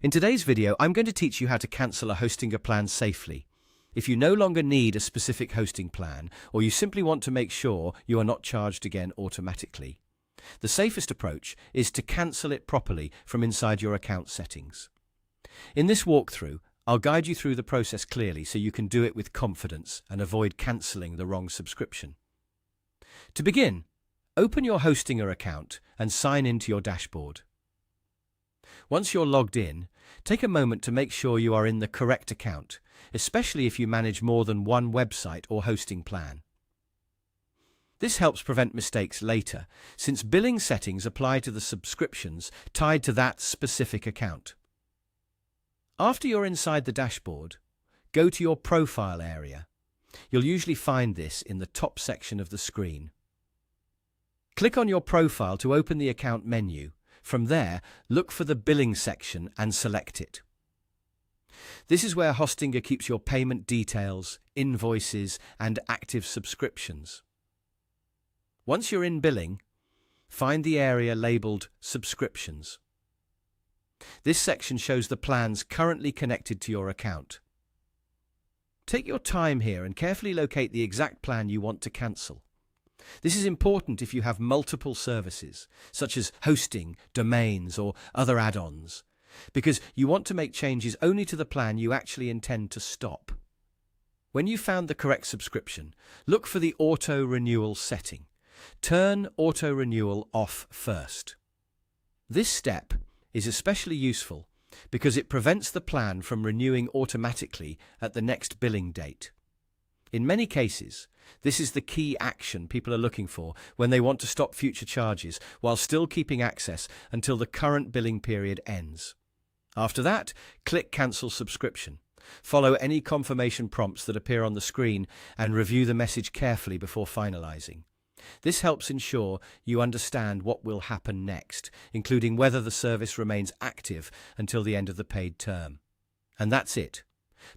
In today's video, I'm going to teach you how to cancel a Hostinger plan safely. If you no longer need a specific hosting plan, or you simply want to make sure you are not charged again automatically, the safest approach is to cancel it properly from inside your account settings. In this walkthrough, I'll guide you through the process clearly so you can do it with confidence and avoid cancelling the wrong subscription. To begin, open your Hostinger account and sign into your dashboard. Once you're logged in, take a moment to make sure you are in the correct account, especially if you manage more than one website or hosting plan. This helps prevent mistakes later, since billing settings apply to the subscriptions tied to that specific account. After you're inside the dashboard, go to your profile area. You'll usually find this in the top section of the screen. Click on your profile to open the account menu. From there, look for the billing section and select it. This is where Hostinger keeps your payment details, invoices, and active subscriptions. Once you're in billing, find the area labeled Subscriptions. This section shows the plans currently connected to your account. Take your time here and carefully locate the exact plan you want to cancel. This is important if you have multiple services, such as hosting, domains, or other add-ons, because you want to make changes only to the plan you actually intend to stop. When you've found the correct subscription, look for the Auto Renewal setting. Turn Auto Renewal off first. This step is especially useful because it prevents the plan from renewing automatically at the next billing date. In many cases, this is the key action people are looking for when they want to stop future charges while still keeping access until the current billing period ends. After that, click Cancel Subscription. Follow any confirmation prompts that appear on the screen and review the message carefully before finalizing. This helps ensure you understand what will happen next, including whether the service remains active until the end of the paid term. And that's it.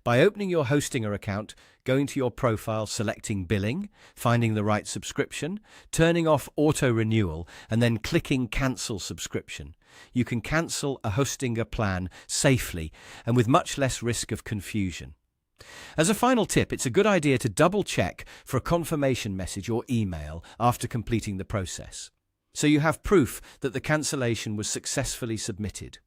By opening your Hostinger account, going to your profile, selecting Billing, finding the right subscription, turning off Auto Renewal, and then clicking Cancel Subscription, you can cancel a Hostinger plan safely and with much less risk of confusion. As a final tip, it's a good idea to double-check for a confirmation message or email after completing the process, so you have proof that the cancellation was successfully submitted.